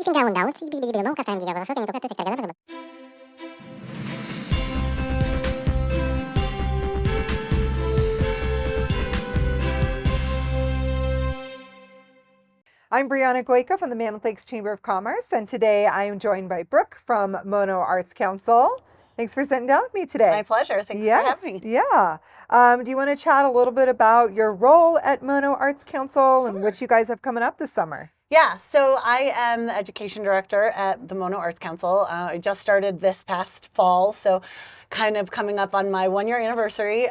tinggal daun, bibigyan mo katahan jika berasal dengan tokat tekan. I'm Brianna Goica from the Mammoth Lakes Chamber of Commerce, and today I am joined by Brooke from Mono Arts Council. Thanks for sitting down with me today. My pleasure. Thanks for having me. Yeah. Do you want to chat a little bit about your role at Mono Arts Council and what you guys have coming up this summer? Yeah, so I am the education director at the Mono Arts Council. I just started this past fall, so kind of coming up on my 1-year anniversary.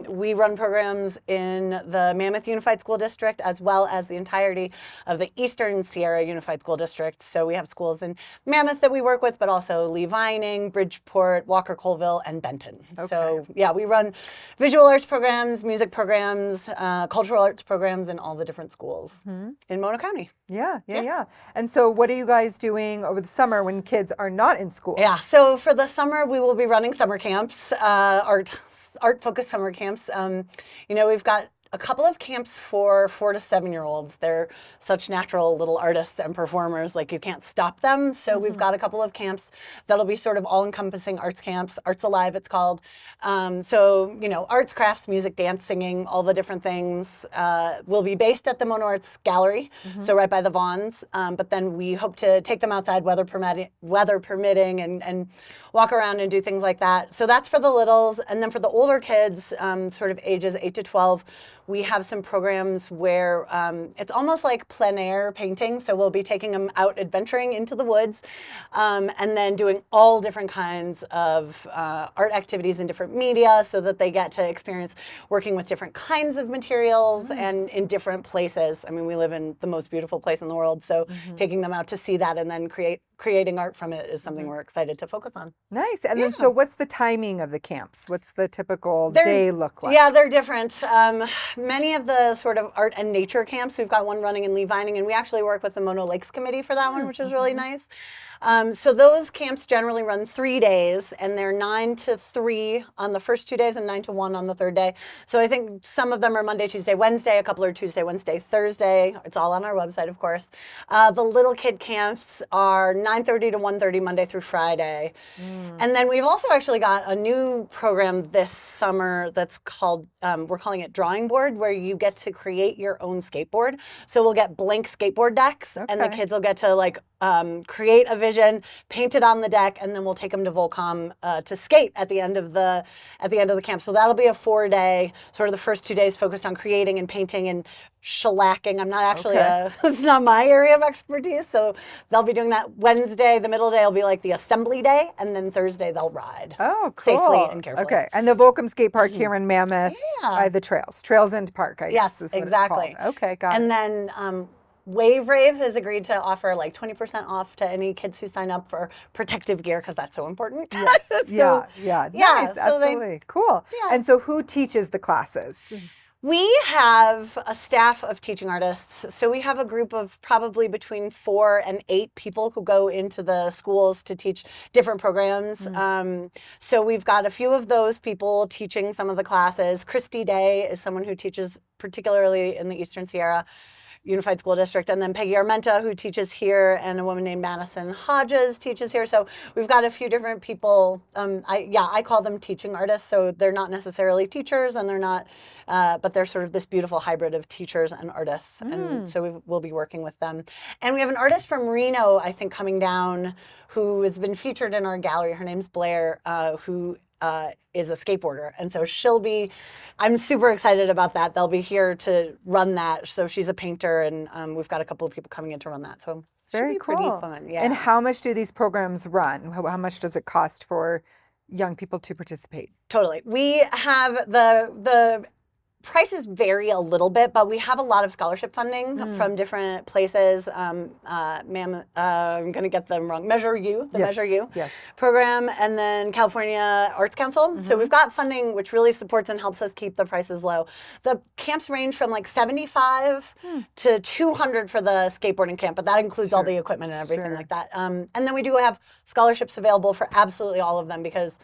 We run programs in the Mammoth Unified School District as well as the entirety of the Eastern Sierra Unified School District. So we have schools in Mammoth that we work with, but also Lee Vining, Bridgeport, Walker Colville, and Benton. Okay. So yeah, we run visual arts programs, music programs, cultural arts programs in all the different schools in Mono County. Yeah. And so what are you guys doing over the summer when kids are not in school? Yeah, so for the summer, we will be running summer camps, art-focused summer camps. We've got a couple of camps for 4 to 7-year-olds. They're such natural little artists and performers, like you can't stop them. So we've got a couple of camps that'll be sort of all-encompassing arts camps. Arts Alive, it's called. Arts, crafts, music, dance, singing, all the different things will be based at the Mono Arts Gallery, so right by the Vaughns. But then we hope to take them outside, weather permitting, and walk around and do things like that. So that's for the littles. And then for the older kids, sort of ages 8 to 12, we have some programs where it's almost like plein air painting. So we'll be taking them out adventuring into the woods and then doing all different kinds of art activities in different media so that they get to experience working with different kinds of materials and in different places. I mean, we live in the most beautiful place in the world. So taking them out to see that and then creating art from it is something we're excited to focus on. Nice. And then so what's the timing of the camps? What's the typical day look like? Yeah, they're different. Many of the sort of art and nature camps, we've got one running in Lee Vining, and we actually work with the Mono Lakes Committee for that one, which is really nice. So those camps generally run 3 days, and they're 9 to 3 on the first 2 days and 9 to 1 on the third day. So I think some of them are Monday, Tuesday, Wednesday, a couple are Tuesday, Wednesday, Thursday. It's all on our website, of course. The little kid camps are 9:30 to 1:30 Monday through Friday. And then we've also actually got a new program this summer that's called, we're calling it Drawing Board, where you get to create your own skateboard. So we'll get blank skateboard decks, and the kids will get to create a vision, paint it on the deck, and then we'll take them to Volcom to skate at the end of the camp. So that'll be a 4-day, sort of the first 2 days focused on creating and painting and shellacking. I'm not actually it's not my area of expertise. So they'll be doing that Wednesday. The middle day will be like the assembly day, and then Thursday they'll ride. Oh, cool. Safely and carefully. Okay. And the Volcom Skate Park here in Mammoth by the Trails End Park, I guess is what exactly. It's called. Okay, got it. And then Wave Rave has agreed to offer like 20% off to any kids who sign up for protective gear because that's so important. Yes. Nice. So absolutely. Cool. Yeah. And so who teaches the classes? We have a staff of teaching artists. So we have a group of probably between 4 and 8 people who go into the schools to teach different programs. So we've got a few of those people teaching some of the classes. Christy Day is someone who teaches particularly in the Eastern Sierra Unified School District, and then Peggy Armenta, who teaches here, and a woman named Madison Hodges teaches here. So we've got a few different people. I call them teaching artists. So they're not necessarily teachers, and they're not, but they're sort of this beautiful hybrid of teachers and artists. And so we'll be working with them. And we have an artist from Reno, I think, coming down, who has been featured in our gallery. Her name's Blair, who is a skateboarder. And so I'm super excited about that. They'll be here to run that. So she's a painter, and we've got a couple of people coming in to run that. So very cool. Pretty fun. Yeah. And how much do these programs run? How much does it cost for young people to participate? Totally. We have the prices vary a little bit, but we have a lot of scholarship funding from different places. I'm going to get them wrong. Measure U program, and then California Arts Council. So we've got funding which really supports and helps us keep the prices low. The camps range from like $75 to $200 for the skateboarding camp, but that includes all the equipment and everything like that. And then we do have scholarships available for absolutely all of them because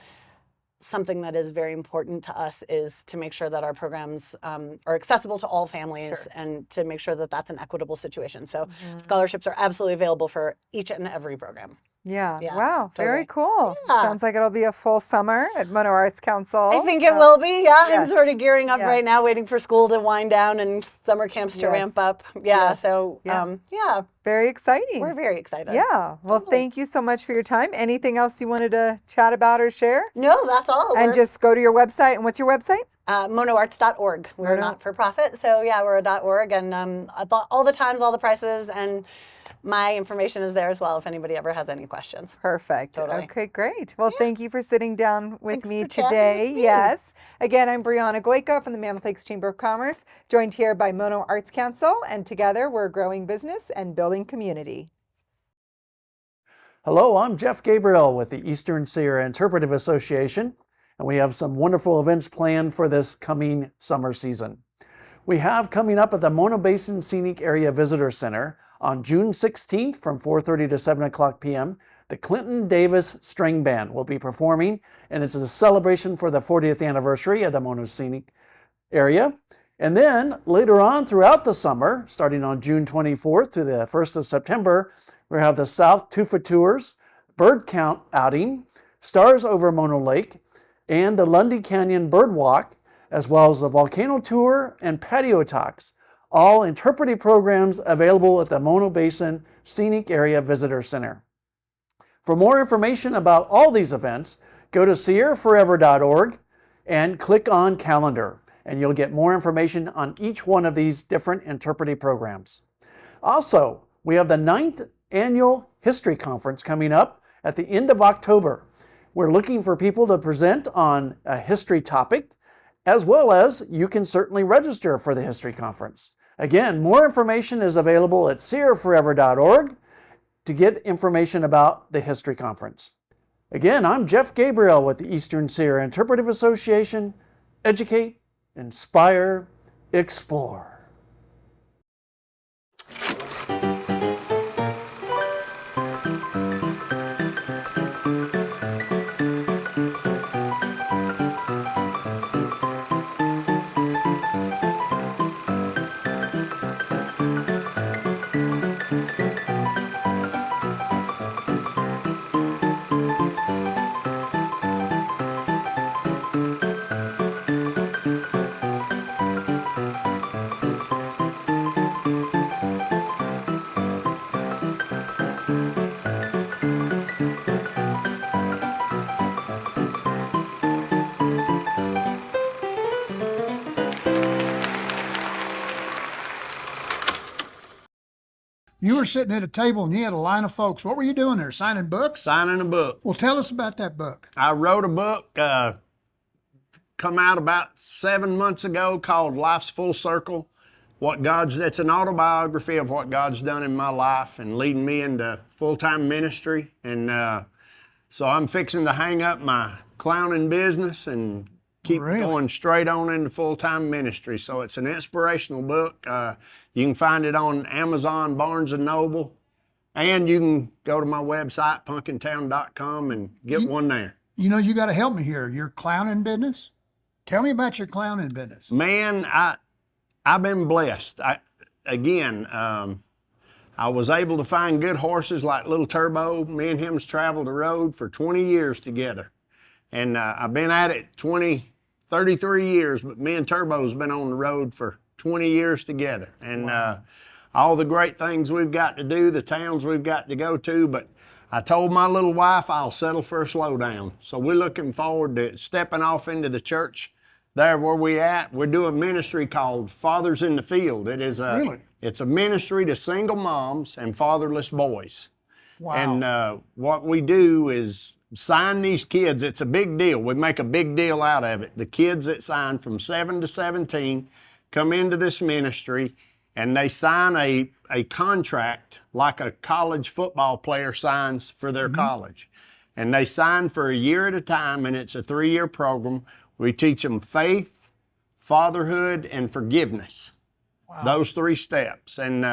something that is very important to us is to make sure that our programs are accessible to all families and to make sure that that's an equitable situation. So scholarships are absolutely available for each and every program. Yeah. Yeah, Wow. Very totally. cool. Yeah. Sounds like it'll be a full summer at Mono Arts Council. I think it will be. Yeah, yes. I'm sort of gearing up Yeah. right now, waiting for school to wind down and summer camps to Yes. ramp up. Yeah. Yes. So Yeah. yeah, Very exciting. we're very excited. Yeah. Well, Totally. thank you so much for your time. Anything else you wanted to chat about or share? No, that's all. And just go to your website. And what's your website? monoarts.org. We're not for profit, so yeah, we're a .org, and all the times, all the prices, and my information is there as well if anybody ever has any questions. Perfect. Totally. Okay, great. Well, thank you for sitting down with Thanks me for chatting today. with me. Yes. Again, I'm Brianna Goico from the Mammoth Lakes Chamber of Commerce, joined here by Mono Arts Council, and together we're growing business and building community. Hello, I'm Jeff Gabriel with the Eastern Sierra Interpretive Association, and we have some wonderful events planned for this coming summer season. We have coming up at the Mono Basin Scenic Area Visitor Center on June 16th from 4:30 to 7 o'clock p.m. The Clinton Davis String Band will be performing, and it's a celebration for the 40th anniversary of the Mono Scenic Area. And then later on throughout the summer, starting on June 24th to the 1st of September, we have the South Tufa Tours, Bird Count Outing, Stars Over Mono Lake, and the Lundy Canyon Bird Walk, as well as the Volcano Tour and Patio Talks, all interpretive programs available at the Mono Basin Scenic Area Visitor Center. For more information about all these events, go to sierraforever.org and click on Calendar, and you'll get more information on each one of these different interpretive programs. Also, we have the 9th Annual History Conference coming up at the end of October. We're looking for people to present on a history topic, as well as you can certainly register for the History Conference. Again, more information is available at sierraforever.org to get information about the History Conference. Again, I'm Jeff Gabriel with the Eastern Sierra Interpretive Association. Educate, inspire, explore. You were sitting at a table and you had a line of folks. What were you doing there? Signing books? Signing a book. Well, tell us about that book. I wrote a book, come out about 7 months ago called Life's Full Circle. It's an autobiography of what God's done in my life and leading me into full-time ministry. And so I'm fixing to hang up my clowning business and keep going straight on into full-time ministry. So it's an inspirational book. You can find it on Amazon, Barnes & Noble, and you can go to my website, punkintown.com, and get one there. You know, you got to help me here. Your clowning business? Tell me about your clowning business. Man, I've been blessed. I was able to find good horses like Little Turbo. Me and him's traveled the road for 20 years together. And I've been at it 33 years, but me and Turbo's been on the road for 20 years together. And all the great things we've got to do, the towns we've got to go to, but I told my little wife I'll settle for a slowdown. So we're looking forward to stepping off into the church there where we at. We're doing ministry called Fathers in the Field. It's a ministry to single moms and fatherless boys. Wow. And what we do is sign these kids. It's a big deal. We make a big deal out of it. The kids that sign from 7 to 17 come into this ministry and they sign a contract like a college football player signs for their college. And they sign for a year at a time, and it's a 3-year program. We teach them faith, fatherhood, and forgiveness. Wow. Those 3 steps. And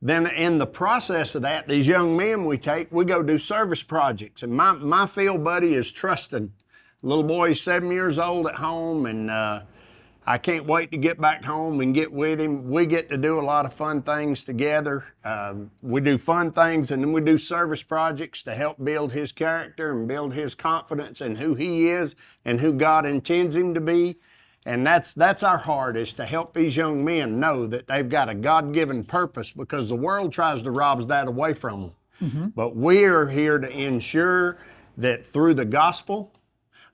then in the process of that, these young men we go do service projects. And my field buddy is trusting Little boy's 7 years old at home, and I can't wait to get back home and get with him. We get to do a lot of fun things together. We do fun things, and then we do service projects to help build his character and build his confidence in who he is and who God intends him to be. And that's our heart, is to help these young men know that they've got a God-given purpose, because the world tries to rob that away from them. Mm-hmm. But we're here to ensure that through the gospel,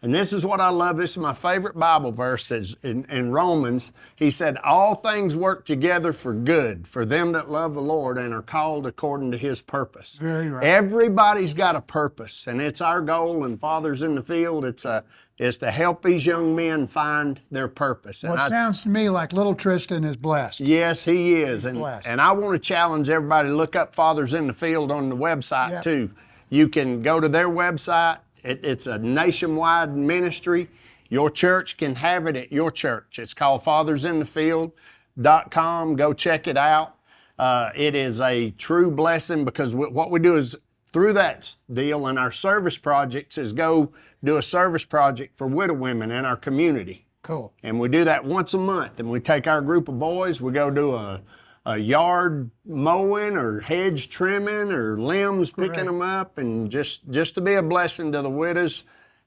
and this is what I love, this is my favorite Bible verse, is in Romans. He said, all things work together for good for them that love the Lord and are called according to his purpose. Very right. Everybody's got a purpose, and it's our goal, and Fathers in the Field, is to help these young men find their purpose. Well, it sounds to me like little Tristan is blessed. Yes, he is. And I want to challenge everybody to look up Fathers in the Field on the website too. You can go to their website. It's a nationwide ministry. Your church can have it at your church. It's called fathersinthefield.com. Go check it out. It is a true blessing, because what we do is, through that deal and our service projects, is go do a service project for widow women in our community. Cool. And we do that once a month. And we take our group of boys, we go do a yard mowing or hedge trimming or limbs picking them up, and just to be a blessing to the widows,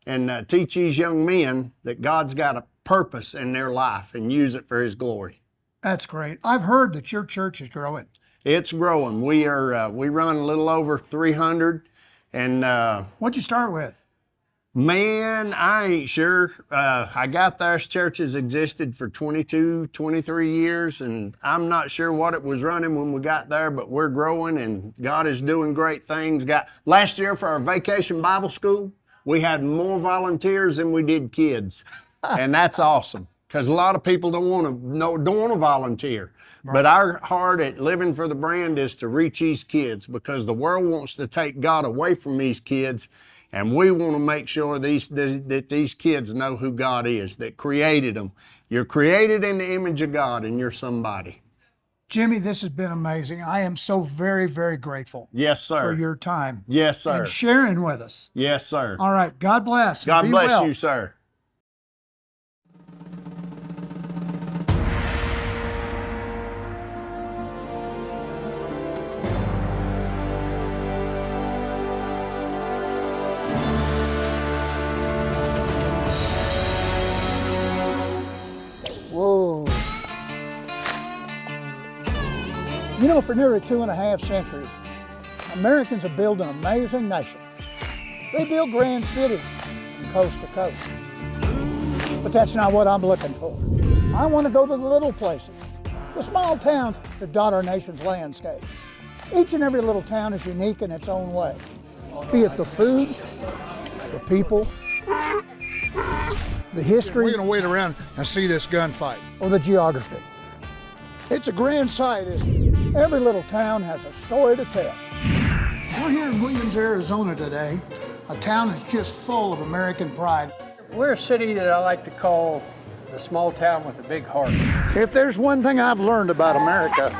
and teach these young men that God's got a purpose in their life and use it for his glory. That's great. I've heard that your church is growing. It's growing. We run a little over 300. And what'd you start with? Man, I ain't sure. I got there, this church has existed for 22, 23 years, and I'm not sure what it was running when we got there, but we're growing, and God is doing great things. Last year for our vacation Bible school, we had more volunteers than we did kids, and that's awesome, because a lot of people don't want to volunteer. Right. But our heart at Living for the Brand is to reach these kids, because the world wants to take God away from these kids. And we want to make sure that these kids know who God is, that created them. You're created in the image of God, and you're somebody. Jimmy, this has been amazing. I am so very, very grateful. Yes, sir. For your time. Yes, sir. And sharing with us. Yes, sir. All right. God bless. God bless you, sir. Whoa. You know, for nearly 2.5 centuries, Americans have built an amazing nation. They built grand cities from coast to coast. But that's not what I'm looking for. I want to go to the little places, the small towns that dot our nation's landscape. Each and every little town is unique in its own way, be it the food, the people, the history. We're going to wait around and see this gunfight. Or the geography. It's a grand sight, isn't it? Every little town has a story to tell. We're here in Williams, Arizona today, a town that's just full of American pride. We're a city that I like to call the small town with a big heart. If there's one thing I've learned about America,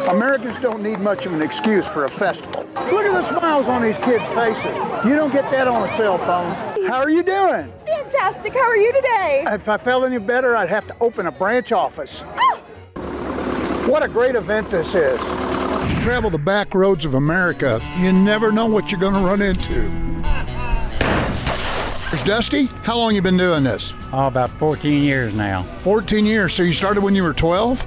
Americans don't need much of an excuse for a festival. Look at the smiles on these kids' faces. You don't get that on a cell phone. How are you doing? Fantastic. How are you today? If I felt any better, I'd have to open a branch office. Ah! What a great event this is. You travel the back roads of America, you never know what you're going to run into. There's Dusty. How long you been doing this? Oh, about 14 years now. 14 years. So you started when you were 12?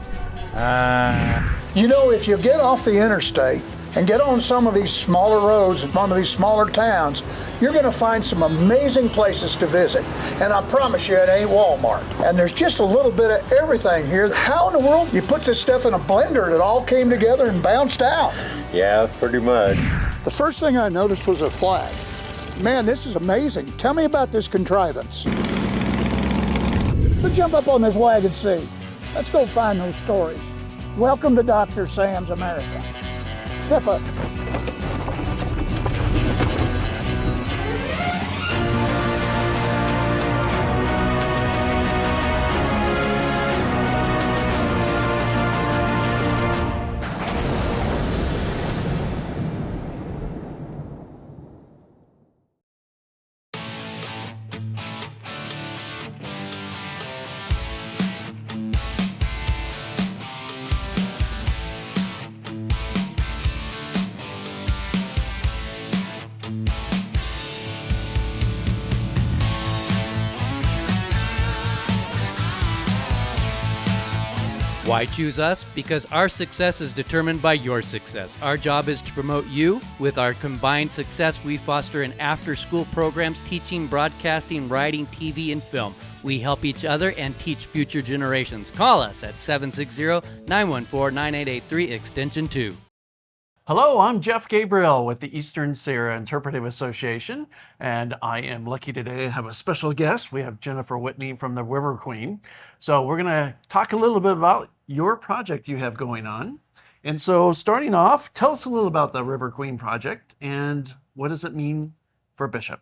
You know, if you get off the interstate and get on some of these smaller roads in some of these smaller towns, you're going to find some amazing places to visit. And I promise you, it ain't Walmart. And there's just a little bit of everything here. How in the world you put this stuff in a blender and it all came together and bounced out? Yeah, pretty much. The first thing I noticed was a flag. Man, this is amazing. Tell me about this contrivance. So jump up on this wagon seat. Let's go find those stories. Welcome to Dr. Sam's America. Step up. Why choose us? Because our success is determined by your success. Our job is to promote you. With our combined success, we foster an after-school programs teaching, broadcasting, writing, TV, and film. We help each other and teach future generations. Call us at 760-914-9883, extension 2. Hello, I'm Jeff Gabriel with the Eastern Sierra Interpretive Association, and I am lucky today to have a special guest. We have Jennifer Whitney from the River Queen. So we're going to talk a little bit about your project you have going on. And so starting off, tell us a little about the River Queen project and what does it mean for Bishop?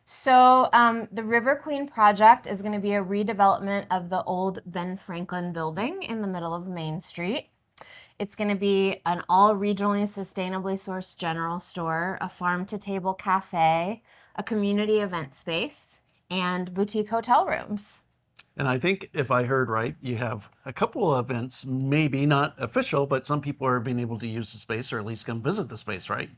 So the River Queen project is going to be a redevelopment of the old Ben Franklin building in the middle of Main Street. It's going to be an all regionally sustainably sourced general store, a farm-to-table cafe, a community event space, and boutique hotel rooms. And I think if I heard right, you have a couple of events, maybe not official, but some people are being able to use the space or at least come visit the space, right?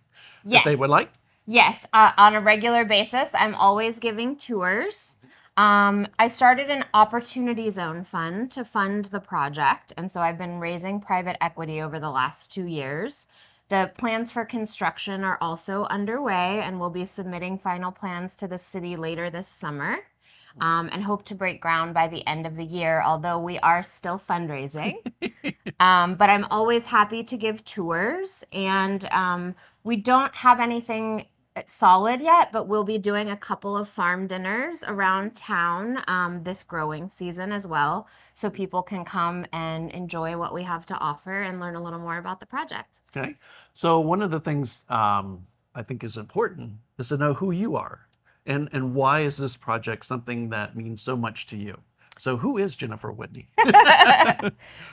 Yes. If they would like? Yes, on a regular basis, I'm always giving tours. I started an Opportunity Zone fund to fund the project, and so I've been raising private equity over the last 2 years. The plans for construction are also underway, and we'll be submitting final plans to the city later this summer, and hope to break ground by the end of the year, although we are still fundraising. But I'm always happy to give tours, and we don't have anything solid yet, but we'll be doing a couple of farm dinners around town this growing season as well, so people can come and enjoy what we have to offer and learn a little more about the project. Okay, so one of the things I think is important is to know who you are and why is this project something that means so much to you. So who is Jennifer Whitney?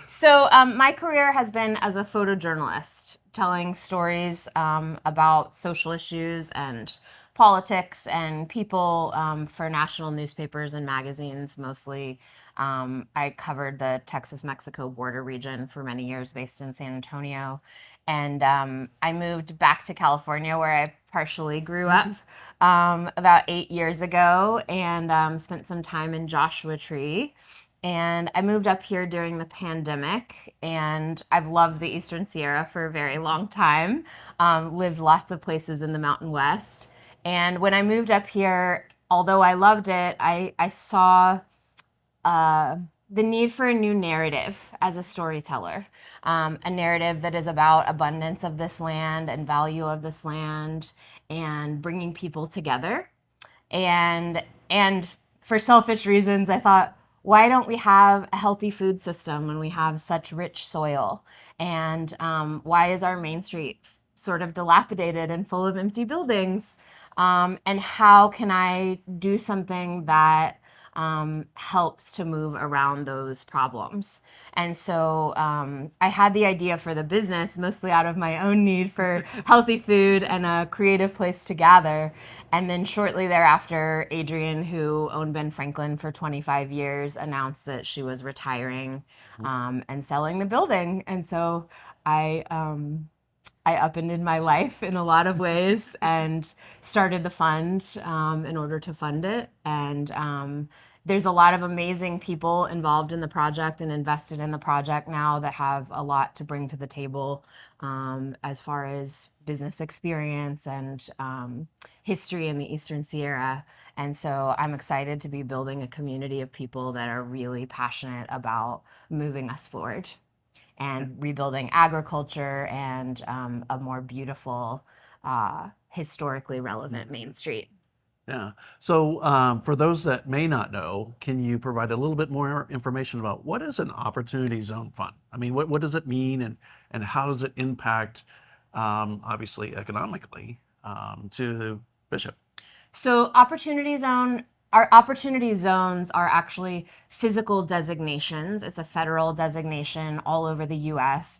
So my career has been as a photojournalist, telling stories about social issues and politics and people for national newspapers and magazines mostly. I covered the Texas-Mexico border region for many years based in San Antonio. And I moved back to California where I partially grew up about 8 years ago and spent some time in Joshua Tree. And I moved up here during the pandemic, and I've loved the Eastern Sierra for a very long time, lived lots of places in the Mountain West. And when I moved up here, although I loved it, I saw the need for a new narrative as a storyteller, a narrative that is about abundance of this land and value of this land and bringing people together. And for selfish reasons, I thought, why don't we have a healthy food system when we have such rich soil? And why is our Main Street sort of dilapidated and full of empty buildings? And how can I do something that helps to move around those problems? And so I had the idea for the business mostly out of my own need for healthy food and a creative place to gather. And then shortly thereafter, Adrienne, who owned Ben Franklin for 25 years, announced that she was retiring and selling the building. And so I upended my life in a lot of ways and started the fund in order to fund it. And there's a lot of amazing people involved in the project and invested in the project now that have a lot to bring to the table as far as business experience and history in the Eastern Sierra. And so I'm excited to be building a community of people that are really passionate about moving us forward and rebuilding agriculture and a more beautiful, historically relevant Main Street. Yeah. So for those that may not know, can you provide a little bit more information about what is an Opportunity Zone Fund? I mean, what does it mean and how does it impact, obviously, economically to Bishop? So our opportunity zones are actually physical designations. It's a federal designation all over the U.S.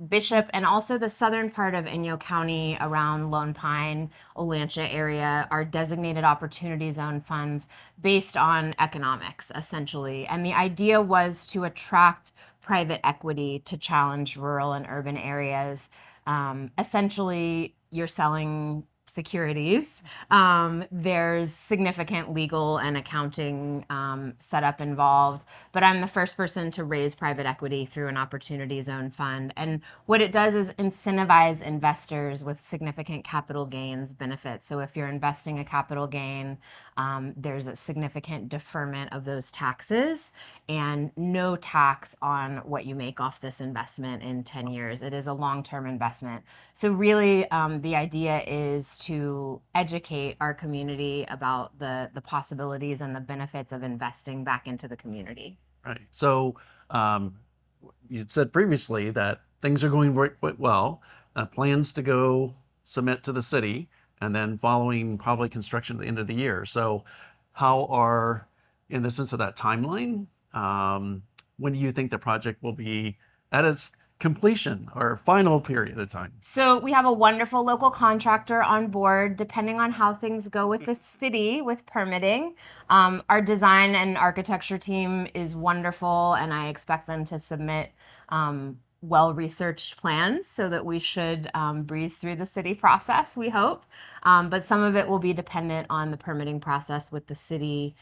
Bishop and also the southern part of Inyo County around Lone Pine, Olancha area are designated opportunity zone funds based on economics, essentially. And the idea was to attract private equity to challenge rural and urban areas. Essentially, you're selling securities. There's significant legal and accounting setup involved, but I'm the first person to raise private equity through an opportunity zone fund. And what it does is incentivize investors with significant capital gains benefits. So if you're investing a capital gain, there's a significant deferment of those taxes and no tax on what you make off this investment in 10 years. It is a long-term investment. So really, the idea is to educate our community about the possibilities and the benefits of investing back into the community. Right. So you said previously that things are going very well. Plans to go submit to the city, and then following probably construction at the end of the year. So how are, in the sense of that timeline, when do you think the project will be at its completion or final period of time? So we have a wonderful local contractor on board. Depending on how things go with the city with permitting, our design and architecture team is wonderful, and I expect them to submit well-researched plans so that we should breeze through the city process, we hope. But some of it will be dependent on the permitting process with the city.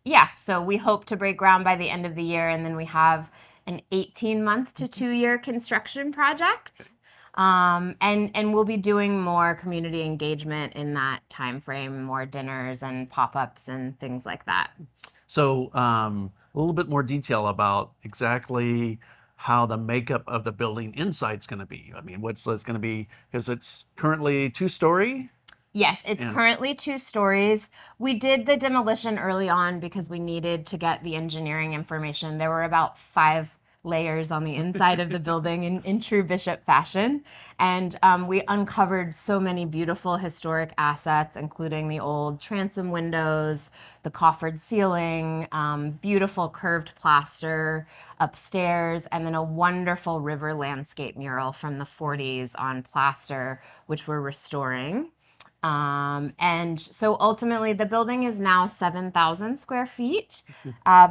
Yeah, so we hope to break ground by the end of the year, and then we have an 18-month to 2-year construction project. And we'll be doing more community engagement in that time frame, more dinners and pop-ups and things like that. So a little bit more detail about exactly how the makeup of the building inside is going to be. I mean, what's it's going to be, because it's currently 2-story. Yes, it's currently 2 stories. We did the demolition early on because we needed to get the engineering information. There were about 5 layers on the inside of the building in true Bishop fashion. And we uncovered so many beautiful historic assets, including the old transom windows, the coffered ceiling, beautiful curved plaster upstairs, and then a wonderful river landscape mural from the 40s on plaster, which we're restoring. And so ultimately the building is now 7,000 square feet.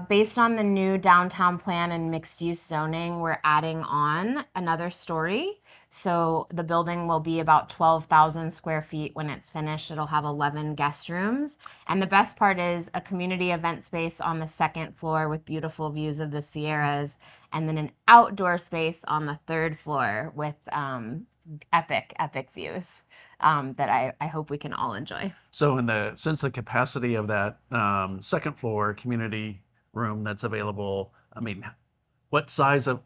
Based on the new downtown plan and mixed use zoning, we're adding on another story. So the building will be about 12,000 square feet when it's finished. It'll have 11 guest rooms. And the best part is a community event space on the 2nd floor with beautiful views of the Sierras, and then an outdoor space on the 3rd floor with epic views that I hope we can all enjoy. So in the sense of capacity of that 2nd floor community room that's available, I mean, what size of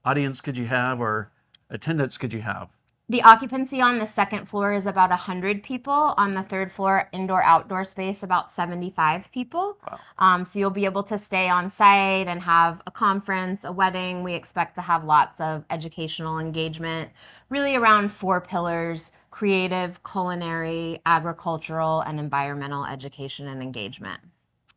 audience could you have or attendance could you have? The occupancy on the 2nd floor is about 100 people. On the 3rd floor, indoor-outdoor space, about 75 people. Wow. So you'll be able to stay on site and have a conference, a wedding. We expect to have lots of educational engagement, really around 4 pillars: creative, culinary, agricultural, and environmental education and engagement.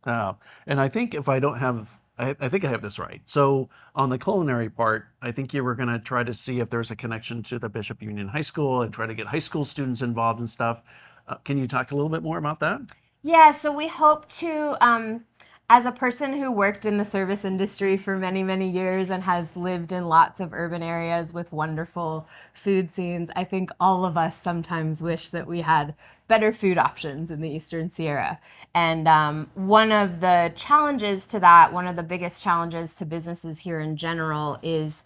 And I think if I don't have, I think I have this right. So on the culinary part, I think you were going to try to see if there's a connection to the Bishop Union High School and try to get high school students involved and stuff. Can you talk a little bit more about that? Yeah, so we hope to, as a person who worked in the service industry for many, many years and has lived in lots of urban areas with wonderful food scenes, I think all of us sometimes wish that we had better food options in the Eastern Sierra. And one of the challenges to that, one of the biggest challenges to businesses here in general, is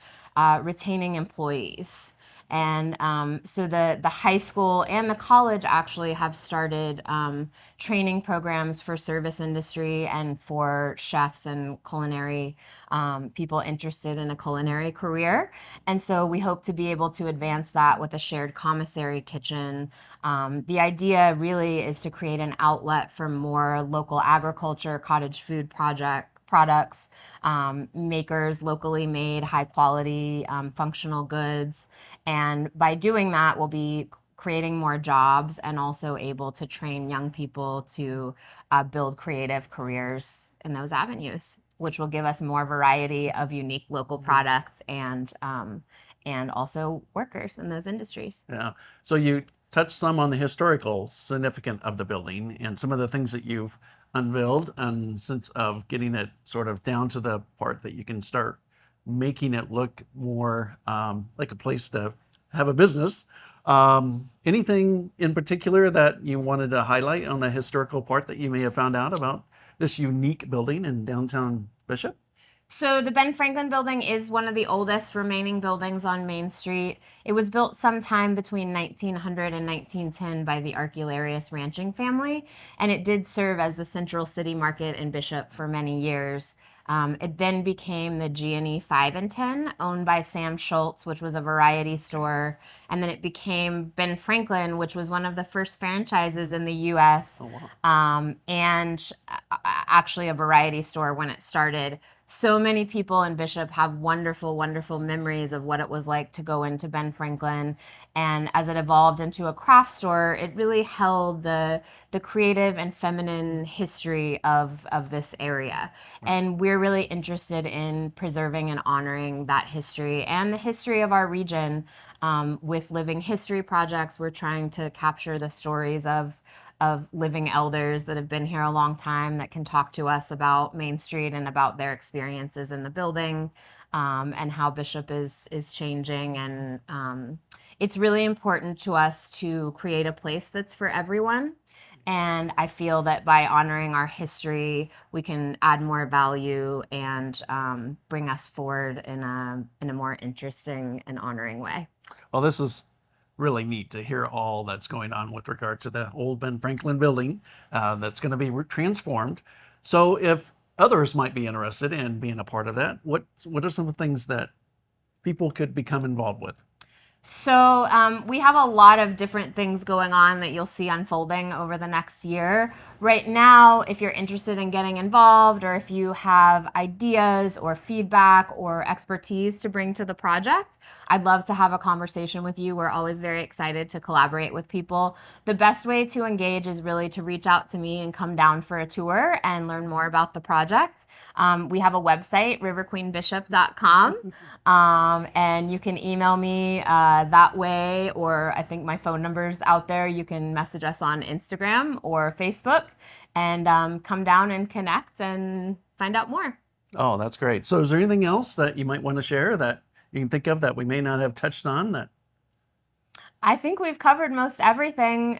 retaining employees. And so the high school and the college actually have started training programs for service industry and for chefs and culinary people interested in a culinary career. And so we hope to be able to advance that with a shared commissary kitchen. The idea really is to create an outlet for more local agriculture, cottage food products, makers, locally made, high quality, functional goods. And by doing that, we'll be creating more jobs and also able to train young people to build creative careers in those avenues, which will give us more variety of unique local products and also workers in those industries. Yeah. So you touched some on the historical significance of the building and some of the things that you've unveiled and sense of getting it sort of down to the part that you can start making it look more like a place to have a business. Anything in particular that you wanted to highlight on the historical part that you may have found out about this unique building in downtown Bishop? So the Ben Franklin building is one of the oldest remaining buildings on Main Street. It was built sometime between 1900 and 1910 by the Arcularius ranching family, and it did serve as the central city market in Bishop for many years. It then became the G&E 5 and 10, owned by Sam Schultz, which was a variety store. And then it became Ben Franklin, which was one of the first franchises in the U.S. Oh, wow. And actually a variety store when it started. So many people in Bishop have wonderful, wonderful memories of what it was like to go into Ben Franklin. And as it evolved into a craft store, it really held the creative and feminine history of this area. And we're really interested in preserving and honoring that history and the history of our region. With Living History projects, we're trying to capture the stories of living elders that have been here a long time that can talk to us about Main Street and about their experiences in the building, and how Bishop is changing. And it's really important to us to create a place that's for everyone. And I feel that by honoring our history, we can add more value and bring us forward in a more interesting and honoring way. Well, this is really neat to hear all that's going on with regard to the old Ben Franklin building that's going to be transformed. So if others might be interested in being a part of that, what are some of the things that people could become involved with? So we have a lot of different things going on that you'll see unfolding over the next year. Right now, if you're interested in getting involved, or if you have ideas or feedback or expertise to bring to the project, I'd love to have a conversation with you. We're always very excited to collaborate with people. The best way to engage is really to reach out to me and come down for a tour and learn more about the project. We have a website, riverqueenbishop.com, and you can email me that way, or I think my phone number's out there. You can message us on Instagram or Facebook and come down and connect and find out more. Oh, that's great. So is there anything else that you might want to share that you can think of that we may not have touched on? That I think we've covered most everything.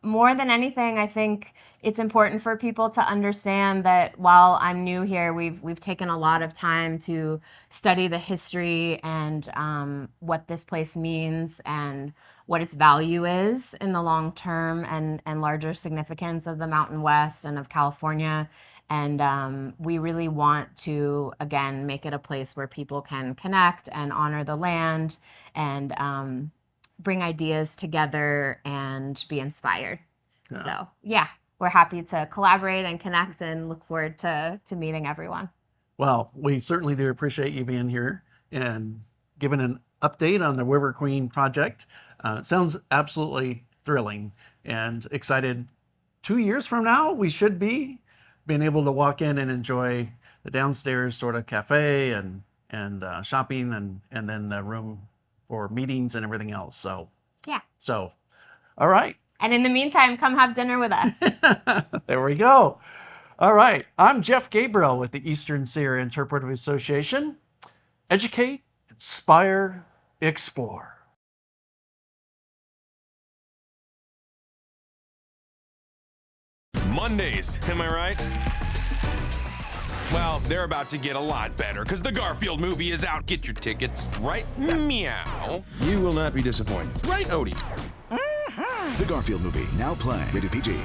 More than anything, I think it's important for people to understand that while I'm new here, we've taken a lot of time to study the history and what this place means and what its value is in the long term and larger significance of the Mountain West and of California. And we really want to, again, make it a place where people can connect and honor the land and bring ideas together and be inspired. Yeah. So, yeah, we're happy to collaborate and connect and look forward to meeting everyone. Well, we certainly do appreciate you being here and giving an update on the River Queen project. Sounds absolutely thrilling and excited. 2 years from now, we should be being able to walk in and enjoy the downstairs sort of cafe and shopping and then the room for meetings and everything else. So, yeah. So, all right. And in the meantime, come have dinner with us. There we go. All right. I'm Jeff Gabriel with the Eastern Sierra Interpretive Association. Educate, inspire, explore. Mondays, am I right? Well, they're about to get a lot better because the Garfield movie is out. Get your tickets, right? Meow. You will not be disappointed. Right, Odie? The Garfield movie, now playing. Rated PG.